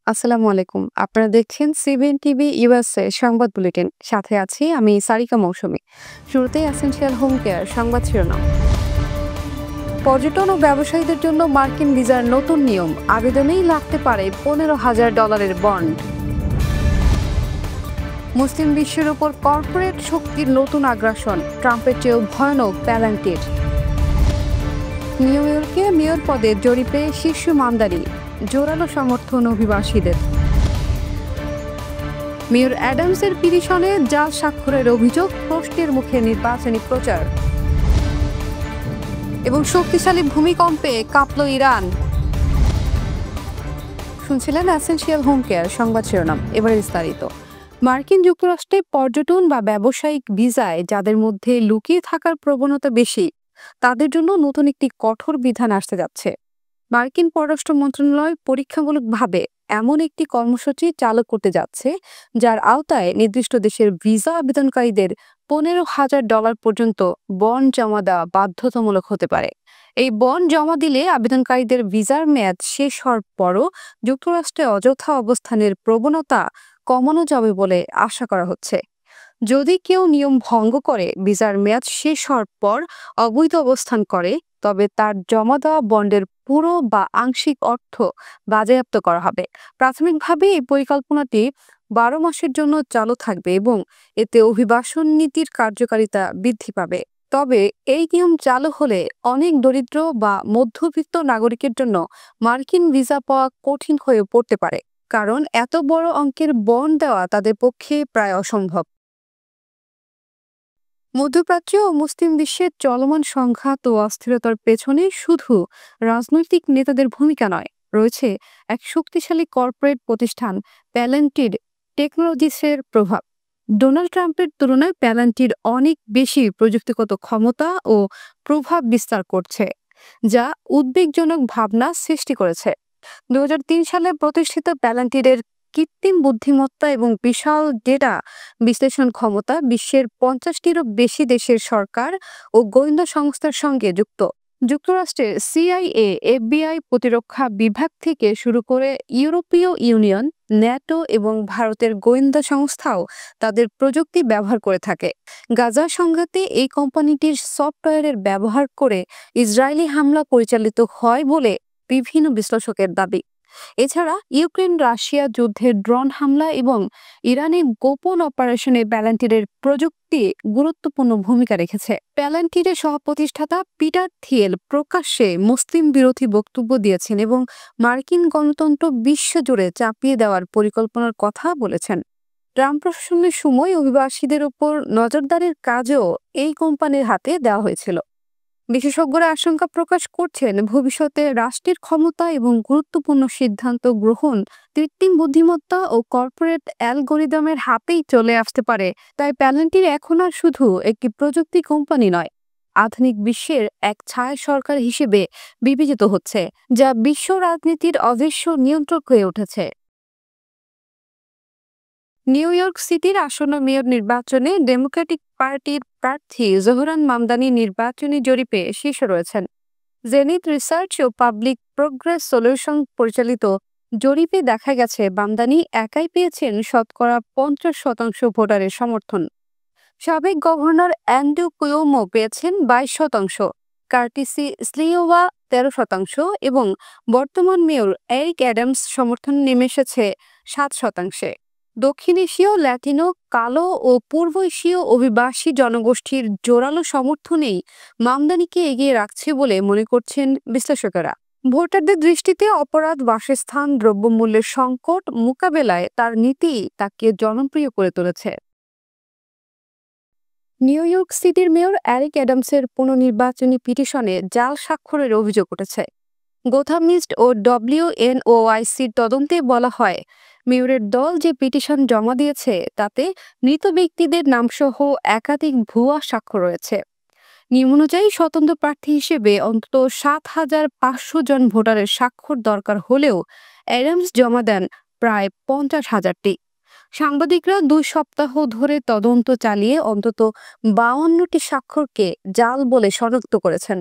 আসসালামু আলাইকুম। আপনারা দেখছেন সিবিএন টিভি ইউএসএ সংবাদ বুলেটিন। সাথে আছি আমি সারিকা মৌসুমী। শুরুতেই এসেনশিয়াল হোম কেয়ার সংবাদ শিরোনাম। পর্যটন ও ব্যবসায়ীদের জন্য মার্কিন ভিসার নতুন নিয়ম, আবেদনেই লাগতে পারে $15,000 বন্ড। মুসলিম বিশ্বের উপর কর্পোরেট শক্তির নতুন আগ্রাসন, ট্রাম্পের চেয়েও ভয়ানক প্যালেন্টির। নিউ ইয়র্কে মেয়র পদে জরিপে শীর্ষ মামদানি, জোরালো সমর্থন অভিবাসীদের। মেয়র অ্যাডামসের পিটিশনে জাল স্বাক্ষরের অভিযোগ, প্রশ্নের মুখে নির্বাচনী প্রচার। এবং শক্তিশালী ভূমিকম্পে কাঁপল ইরান। শুনছিলেন এসেনশিয়াল হোম কেয়ার সংবাদ শিরোনাম। এবারে বিস্তারিত। মার্কিন যুক্তরাষ্ট্রে পর্যটন বা ব্যবসায়িক ভিসায় যাদের মধ্যে লুকিয়ে থাকার প্রবণতা বেশি, তাদের জন্য নতুন একটি কঠোর বিধান আসতে যাচ্ছে। মার্কিন পররাষ্ট্র মন্ত্রণালয় পরীক্ষামূলকভাবে এমন একটি কর্মসূচি চালু করতে যাচ্ছে, যার আওতায় নির্দিষ্ট দেশের ভিসা আবেদনকারীদের $15,000 পর্যন্ত বন্ড জমা দেওয়া বাধ্যতামূলক হতে পারে। এই বন্ড জমা দিলে আবেদনকারীদের ভিসার মেয়াদ শেষ হওয়ার পরও যুক্তরাষ্ট্রে অযথা অবস্থানের প্রবণতা কমানো যাবে বলে আশা করা হচ্ছে। যদি কেউ নিয়ম ভঙ্গ করে ভিসার মেয়াদ শেষ হওয়ার পর অবৈধ অবস্থান করে, তবে তার জমা দেওয়া বন্ডের পুরো বা আংশিক অর্থ বাজেয়াপ্ত করা হবে। প্রাথমিকভাবে এই পরিকল্পনাটি 12 মাসের জন্য চালু থাকবে এবং এতে অভিবাসন নীতির কার্যকারিতা বৃদ্ধি পাবে। তবে এই নিয়ম চালু হলে অনেক দরিদ্র বা মধ্যবিত্ত নাগরিকের জন্য মার্কিন ভিসা পাওয়া কঠিন হয়ে পড়তে পারে, কারণ এত বড় অঙ্কের বন্ড দেওয়া তাদের পক্ষে প্রায় অসম্ভব। মধ্যপ্রাচ্য ও মুসলিম বিশ্বের চলমান সংঘাত ও অস্থিরতার পেছনে শুধু রাজনৈতিক নেতাদের ভূমিকা নয়, রয়েছে এক শক্তিশালী কর্পোরেট প্রতিষ্ঠান প্যালেন্টির টেকনোলজিসের প্রভাব। ডোনাল্ড ট্রাম্পের তুলনায় প্যালেন্টির অনেক বেশি প্রযুক্তিগত ক্ষমতা ও প্রভাব বিস্তার করছে, যা উদ্বেগজনক ভাবনা সৃষ্টি করেছে। 2003 সালে প্রতিষ্ঠিত প্যালান্টিরের কৃত্রিম বুদ্ধিমত্তা এবং বিশাল ডেটা বিশ্লেষণ ক্ষমতা বিশ্বের 50টিরও বেশি দেশের সরকার ও গোয়েন্দা সংস্থার সঙ্গে যুক্ত। যুক্তরাষ্ট্রের সিআইএ, এফবিআই, প্রতিরক্ষা বিভাগ থেকে শুরু করে ইউরোপীয় ইউনিয়ন, ন্যাটো এবং ভারতের গোয়েন্দা সংস্থাও তাদের প্রযুক্তি ব্যবহার করে থাকে। গাজা সংঘাতে এই কোম্পানিটির সফটওয়্যারের ব্যবহার করে ইসরায়েলি হামলা পরিচালিত হয় বলে বিভিন্ন বিশ্লেষকের দাবি। এছাড়া ইউক্রেন রাশিয়া যুদ্ধের ড্রোন হামলা এবং ইরানের গোপন অপারেশনে প্যালান্টিরের প্রযুক্তি গুরুত্বপূর্ণ ভূমিকা রেখেছে। প্যালান্টিরের সহপ্রতিষ্ঠাতা পিটার থিয়েল প্রকাশ্যে মুসলিম বিরোধী বক্তব্য দিয়েছেন এবং মার্কিন গণতন্ত্র বিশ্বজুড়ে চাপিয়ে দেওয়ার পরিকল্পনার কথা বলেছেন। ট্রাম্প প্রশাসনের সময় অভিবাসীদের উপর নজরদারির কাজও এই কোম্পানির হাতে দেওয়া হয়েছিল। বিশেষজ্ঞরা আশঙ্কা প্রকাশ করছেন, ভবিষ্যতে রাষ্ট্রের ক্ষমতা এবং গুরুত্বপূর্ণ সিদ্ধান্ত গ্রহণ কৃত্রিম বুদ্ধিমত্তা ও কর্পোরেট অ্যালগোরিদমের হাতেই চলে আসতে পারে। তাই প্যালেন্টির এখন আর শুধু একটি প্রযুক্তি কোম্পানি নয়, আধুনিক বিশ্বের এক ছায়া সরকার হিসেবে বিবেচিত হচ্ছে, যা বিশ্ব রাজনীতির অদৃশ্য নিয়ন্ত্রক হয়ে উঠেছে। নিউ ইয়র্ক সিটির আসন্ন মেয়র নির্বাচনে ডেমোক্রেটিক পার্টির প্রার্থী জোহরান মামদানি নির্বাচনী জরিপে শীর্ষে রয়েছেন। জেনিথ রিসার্চ ও পাবলিক প্রোগ্রেস সলিউশন পরিচালিত জরিপে দেখা গেছে, মামদানি একাই পেয়েছেন শতকরা 50% ভোটারের সমর্থন। সাবেক গভর্নর অ্যান্ড্রু কুয়োমো পেয়েছেন 22%, কার্টিসি স্লিওভা 13% এবং বর্তমান মেয়র এরিক অ্যাডামস সমর্থন নেমে এসেছে 7%। দক্ষিণ এশীয়, ল্যাটিনো, কালো ও পূর্ব এশীয় অভিবাসী জনগোষ্ঠীর জোরালো সমর্থনেই মামদানিকে এগিয়ে রাখছে বলে মনে করছেন বিশ্লেষকেরা। ভোটারদের দৃষ্টিতে অপরাধ, বাসস্থান, দ্রব্যমূল্যের সংকট মোকাবেলায় তার নীতি তাকে জনপ্রিয় করে তুলেছে। নিউ ইয়র্ক সিটির মেয়র এরিক অ্যাডামসের পুনর্নির্বাচনী পিটিশনে জাল স্বাক্ষরের অভিযোগ উঠেছে। গোথাম ইস্ট ও WNOICর তদন্তে বলা হয়, মেয়রের দল যে পিটিশন জমা দিয়েছে তাতে মৃত ব্যক্তিদের নামসহ একাধিক ভুয়া স্বাক্ষর রয়েছে। নিয়ম অনুযায়ী স্বতন্ত্র প্রার্থী হিসেবে অন্তত 7,500 জন ভোটারের স্বাক্ষর দরকার হলেও অ্যাডামস জমা দেন প্রায় 50,000টি। সাংবাদিকরা 2 সপ্তাহ ধরে তদন্ত চালিয়ে অন্তত 52টি স্বাক্ষরকে জাল বলে শনাক্ত করেছেন।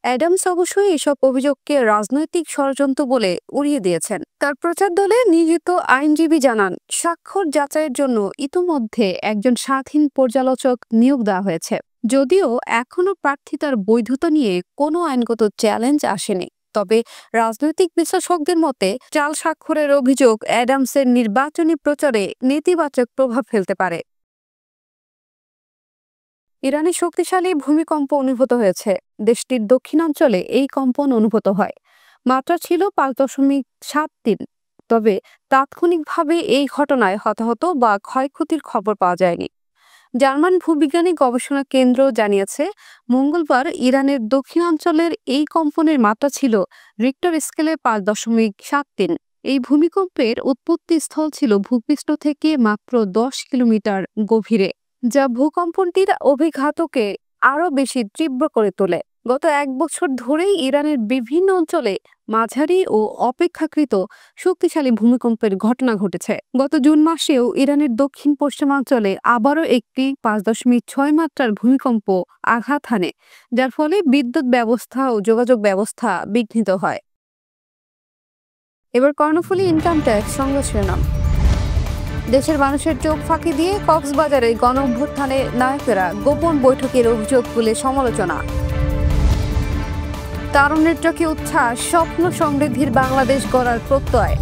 অ্যাডামস অবশ্যই এসব অভিযোগকে রাজনৈতিক ষড়যন্ত্র বলে উড়িয়ে দিয়েছেন। তার প্রচার দলে নিয়োজিত আইনজীবী জানান, স্বাক্ষর যাচাইয়ের জন্য ইতোমধ্যে একজন স্বাধীন পর্যালোচক নিয়োগ দেওয়া হয়েছে। যদিও এখনো প্রার্থিতার বৈধতা নিয়ে কোনো আইনগত চ্যালেঞ্জ আসেনি। তবে রাজনৈতিক বিশ্লেষকদের মতে জাল স্বাক্ষরের অভিযোগ অ্যাডামসের নির্বাচনী প্রচারে নেতিবাচক প্রভাব ফেলতে পারে। ইরানে শক্তিশালী ভূমিকম্প অনুভূত হয়েছে। দেশটির দক্ষিণাঞ্চলে এই কম্পন অনুভূত হয়। মাত্রা ছিল 5.73। তবে তাৎক্ষণিকভাবে এই ঘটনায় হতাহত বা ক্ষয়ক্ষতির খবর পাওয়া যায়নি। জার্মান ভূবিজ্ঞানী গবেষণা কেন্দ্র জানিয়েছে, মঙ্গলবার ইরানের দক্ষিণাঞ্চলের এই কম্পনের মাত্রা ছিল রিক্টার স্কেলে 5.73। এই ভূমিকম্পের উৎপত্তি স্থল ছিল ভূপৃষ্ঠ থেকে মাত্র 10 কিলোমিটার গভীরে, যা ভূকম্পনটির অভিঘাতকে আরও বেশি তীব্র করে তোলে। গত 1 বছর ধরেই ইরানের বিভিন্ন অঞ্চলে মাঝারি ও অপেক্ষাকৃত শক্তিশালী ভূমিকম্পের ঘটনা ঘটেছে। গত জুন মাসেও ইরানের দক্ষিণ পশ্চিমাঞ্চলে আবারও একটি 5.6 মাত্রার ভূমিকম্প আঘাত হানে, যার ফলে বিদ্যুৎ ব্যবস্থা ও যোগাযোগ ব্যবস্থা বিঘ্নিত হয়। এবার কর্ণফুলী ইনকাম ট্যাক্স সংবাদ শিরোনাম। দেশের মানুষের চোখ ফাঁকি দিয়ে কক্সবাজারে গণঅভ্যুত্থানে নায়কেরা গোপন বৈঠকের অভিযোগ তুলে সমালোচনা। তারুণ্যের চোখে উচ্ছ্বাস, স্বপ্ন সমৃদ্ধির বাংলাদেশ গড়ার প্রত্যয়।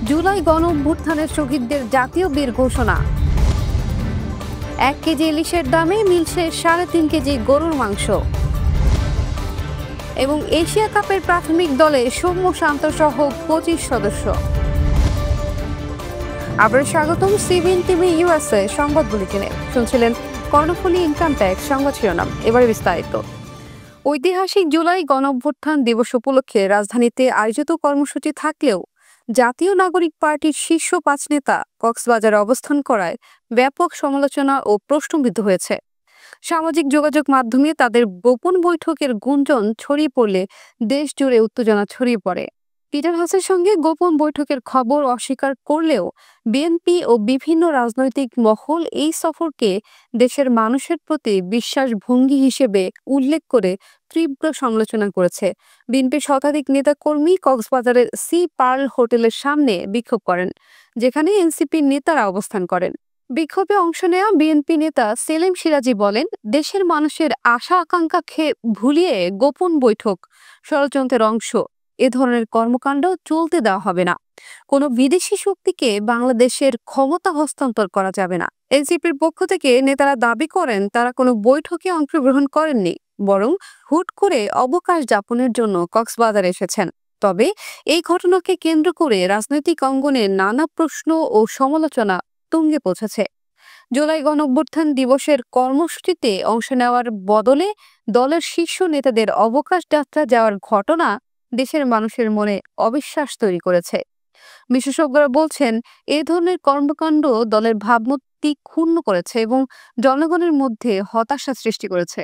জুলাই গণঅভ্যুত্থানের শহীদদের জাতীয় বীর ঘোষণা। 1 কেজি ইলিশের দামে মিলছে 3.5 কেজি গরুর মাংস। এবং এশিয়া কাপের প্রাথমিক দলে সৌম্য শান্ত সহ 25 সদস্য। আবার স্বাগতম সিবিএন টিভি ইউএসএ সংবাদ বুলেটিনে। শুনছিলেন কর্ণফুলী ইনকাম ট্যাক্স সংবাদ শিরোনাম। এবারে বিস্তারিত। ঐতিহাসিক জুলাই গণঅভ্যুত্থান দিবস উপলক্ষে রাজধানীতে আয়োজিত কর্মসূচি থাকলেও জাতীয় নাগরিক পার্টির শীর্ষ 5 নেতা কক্সবাজারে অবস্থান করায় ব্যাপক সমালোচনা ও প্রশ্নবিদ্ধ হয়েছে। সামাজিক যোগাযোগ মাধ্যমে তাদের গোপন বৈঠকের গুঞ্জন ছড়িয়ে পড়লে দেশ জুড়ে উত্তেজনা ছড়িয়ে পড়ে। পিটার হাসের সঙ্গে গোপন বৈঠকের খবর অস্বীকার করলেও বিএনপি ও বিভিন্ন রাজনৈতিক মহল এই সফরকে দেশের মানুষের প্রতি বিশ্বাস ভঙ্গি হিসেবে উল্লেখ করে তীব্র সমালোচনা করেছে। বিএনপির শতাধিক নেতাকর্মী কক্সবাজারের সি পার্ল হোটেলের সামনে বিক্ষোভ করেন, যেখানে এনসিপির নেতারা অবস্থান করেন। বিক্ষোভে অংশ নেওয়া বিএনপি নেতা সেলিম সিরাজি বলেন, দেশের মানুষের আশা আকাঙ্ক্ষাকে ভুলিয়ে গোপন বৈঠক ষড়যন্ত্রের অংশ। এ ধরনের কর্মকাণ্ড চলতে দেওয়া হবে না। কোনো বিদেশি শক্তিকে বাংলাদেশের ক্ষমতা হস্তান্তর করা যাবে না। এনসিপির পক্ষ থেকে নেতারা দাবি করেন, তারা কোনো বৈঠকে অংশগ্রহণ করেননি, বরং হুট করে অবকাশ যাপনের জন্য কক্সবাজার এসেছেন। তবে এই ঘটনাকে কেন্দ্র করে রাজনৈতিক অঙ্গনে নানা প্রশ্ন ও সমালোচনা তুঙ্গে পৌঁছেছে। জুলাই গণঅভ্যুত্থান দিবসের কর্মসূচিতে অংশ নেওয়ার বদলে দলের শীর্ষ নেতাদের অবকাশ যাত্রা যাওয়ার ঘটনা দেশের মানুষের মনে অবিশ্বাস তৈরি করেছে। বিশেষজ্ঞরা বলছেন, এ ধরনের কর্মকাণ্ড দলের ভাবমূর্তি ক্ষুণ্ণ করেছে এবং জনগণের মধ্যে হতাশা সৃষ্টি করেছে।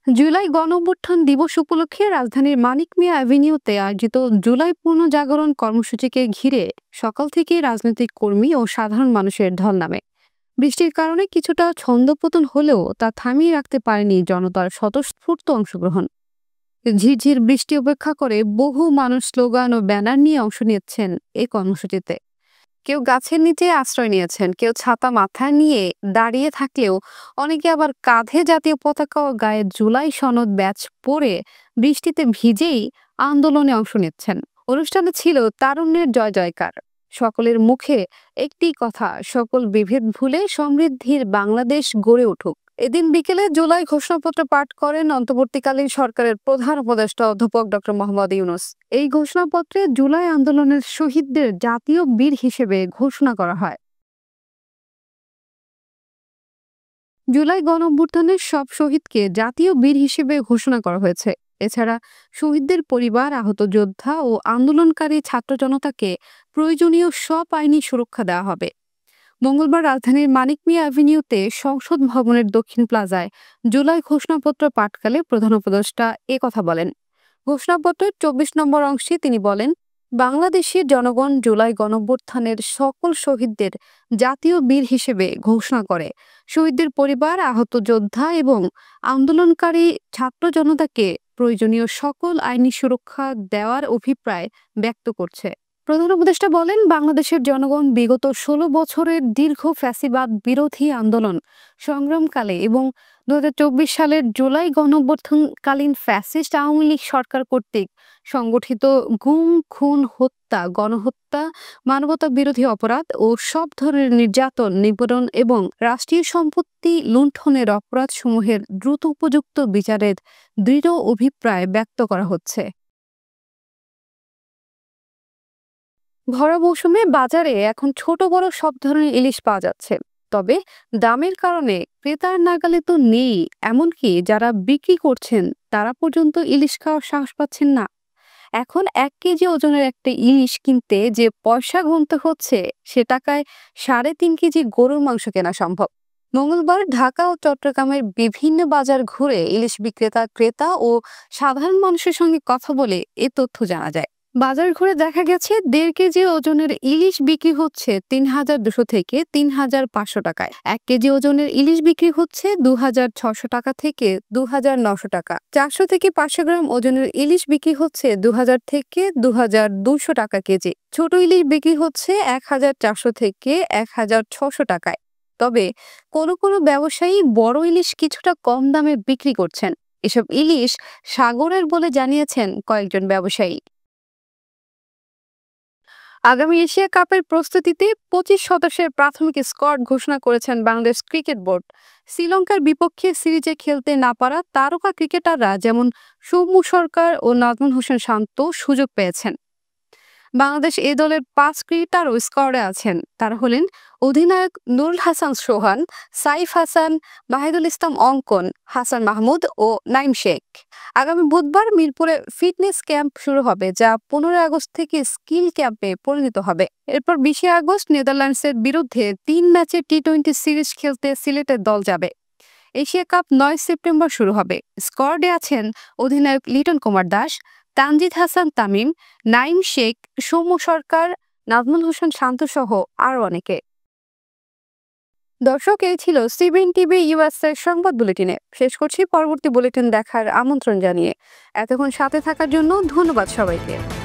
জুলাই গণঅভ্যুত্থান দিবস উপলক্ষে রাজধানীর মানিক মিয়া অ্যাভিনিউতে আয়োজিত জুলাই পুনর্জাগরণ কর্মসূচিকে ঘিরে সকাল থেকে রাজনৈতিক কর্মী ও সাধারণ মানুষের ঢল নামে। বৃষ্টির কারণে কিছুটা ছন্দপতন হলেও তা থামিয়ে রাখতে পারেনি জনতার স্বতঃস্ফূর্ত অংশগ্রহণ। ঝিরঝির বৃষ্টি উপেক্ষা করে বহু মানুষ স্লোগান ও ব্যানার নিয়ে অংশ নিয়েছেন এই কর্মসূচিতে। কেউ গাছের নিচে আশ্রয় নিয়েছেন, কেউ ছাতা মাথায় নিয়ে দাঁড়িয়ে থাকলেও অনেকে আবার কাঁধে জাতীয় পতাকা ও গায়ে জুলাই সনদ ব্যাজ পরে বৃষ্টিতে ভিজেই আন্দোলনে অংশ নিচ্ছেন। অনুষ্ঠানে ছিল তারুণ্যের জয় জয়কার। সকলের মুখে একটি কথা, সকল বিভেদ ভুলে সমৃদ্ধির বাংলাদেশ গড়ে উঠুক। এদিন বিকেলে জুলাই ঘোষণাপত্র পাঠ করেন অন্তর্বর্তীকালীন সরকারের প্রধান উপদেষ্টা অধ্যাপক ডক্টর মোহাম্মদ ইউনূস। এই ঘোষণাপত্রে জুলাই আন্দোলনের শহীদদের জাতীয় বীর হিসেবে ঘোষণা করা হয়। জুলাই গণঅভ্যুত্থানের সব শহীদকে জাতীয় বীর হিসেবে ঘোষণা করা হয়েছে। এছাড়া শহীদদের পরিবার, আহত যোদ্ধা ও আন্দোলনকারী ছাত্র জনতাকে প্রয়োজনীয় সব আইনি সুরক্ষা দেওয়া হবে। মঙ্গলবার রাজধানীর মানিক মিয়া অ্যাভিনিউতে সংসদ ভবনের দক্ষিণ প্লাজায় জুলাই ঘোষণাপত্র পাঠকালে প্রধান উপদেষ্টা কথা বলেন। ঘোষণাপত্রের 24 নম্বর অংশে তিনি বলেন, বাংলাদেশের জনগণ জুলাই গণঅভ্যুত্থানের সকল শহীদদের জাতীয় বীর হিসেবে ঘোষণা করে। শহীদদের পরিবার, আহত যোদ্ধা এবং আন্দোলনকারী ছাত্র জনতাকে প্রয়োজনীয় সকল আইনি সুরক্ষা দেওয়ার অভিপ্রায় ব্যক্ত করছে। প্রধান উপদেষ্টা বলেন, বাংলাদেশের জনগণ বিগত ১৬ বছরের দীর্ঘ ফ্যাসিবাদ বিরোধী আন্দোলন সংগ্রামকালে এবং ২০২৪ সালের জুলাই গণঅভ্যুত্থানকালীন ফ্যাসিস্ট আওয়ামী লীগ সরকার কর্তৃক সংগঠিত গুম, খুন, হত্যা, গণহত্যা, মানবতা বিরোধী অপরাধ ও সব ধরনের নির্যাতন, নিপীড়ন এবং রাষ্ট্রীয় সম্পত্তি লুণ্ঠনের অপরাধসমূহের দ্রুত উপযুক্ত বিচারের দৃঢ় অভিপ্রায় ব্যক্ত করা হচ্ছে। ভরা মৌসুমে বাজারে এখন ছোট বড় সব ধরনের ইলিশ পাওয়া যাচ্ছে। তবে দামের কারণে ক্রেতার নাগালে তো নেই, এমনকি যারা বিক্রি করছেন তারা পর্যন্ত ইলিশ খাওয়ার সাহস পাচ্ছেন না। এখন ১ কেজি ওজনের একটা ইলিশ কিনতে যে পয়সা গুনতে হচ্ছে, সে টাকায় ৩.৫ কেজি গরুর মাংস কেনা সম্ভব। মঙ্গলবার ঢাকা ও চট্টগ্রামের বিভিন্ন বাজার ঘুরে ইলিশ বিক্রেতা, ক্রেতা ও সাধারণ মানুষের সঙ্গে কথা বলে এ তথ্য জানা যায়। বাজার ঘুরে দেখা গেছে ১.৫ কেজি ওজনের ইলিশ বিক্রি হচ্ছে ৩,২০০ থেকে ৩,৫০০ টাকায়। ১ কেজি ওজনের ইলিশ বিক্রি হচ্ছে ২,৬০০ টাকা থেকে ২,৯০০ টাকা। ৪০০ থেকে ৫০০ গ্রাম ওজনের ইলিশ বিক্রি হচ্ছে ২,০০০ থেকে ২,২০০ টাকা কেজি। ছোট ইলিশ বিক্রি হচ্ছে ১,৪০০ থেকে ১,৬০০ টাকায়। তবে কোনো কোনো ব্যবসায়ী বড় ইলিশ কিছুটা কম দামে বিক্রি করছেন। এসব ইলিশ সাগরের বলে জানিয়েছেন কয়েকজন ব্যবসায়ী। আগামী এশিয়া কাপের প্রস্তুতিতে ২৫ সদস্যের প্রাথমিক স্কোয়াড ঘোষণা করেছেন বাংলাদেশ ক্রিকেট বোর্ড। শ্রীলঙ্কার বিপক্ষে সিরিজে খেলতে না পারা তারকা ক্রিকেটাররা যেমন সৌম্য সরকার ও নাজমুল হোসেন শান্ত সুযোগ পেয়েছেন। বাংলাদেশ এ দলের ৫ ক্রিকেটারও স্কোয়াডে আছেন। তারা হলেন অধিনায়ক নুরুল হাসান সোহান, সাইফ হাসান, মাহিদুল ইসলাম অঙ্কন, হাসান মাহমুদ ও নাইম শেখ। আগামী বুধবার মিরপুরে ফিটনেস ক্যাম্প শুরু হবে, যা ১৫ আগস্ট থেকে স্কিল ক্যাম্পে পরিণত হবে। এরপর ২০ আগস্ট নেদারল্যান্ডসের বিরুদ্ধে ৩ ম্যাচের টি-২০ সিরিজ খেলতে সিলেটের দল যাবে। এশিয়া কাপ ৯ সেপ্টেম্বর শুরু হবে। স্কোয়াডে আছেন অধিনায়ক লিটন কুমার দাস, তানজিদ হাসান তামিম, নাইম শেখ, সৌম্য সরকার, নাজমুল হোসেন শান্ত সহ আরও অনেকে। দর্শক, এই ছিল সিবিএন টিভি ইউএসএ সংবাদ বুলেটিনে। শেষ করছি, পরবর্তী বুলেটিন দেখার আমন্ত্রণ জানিয়ে। এতক্ষণ সাথে থাকার জন্য ধন্যবাদ সবাইকে।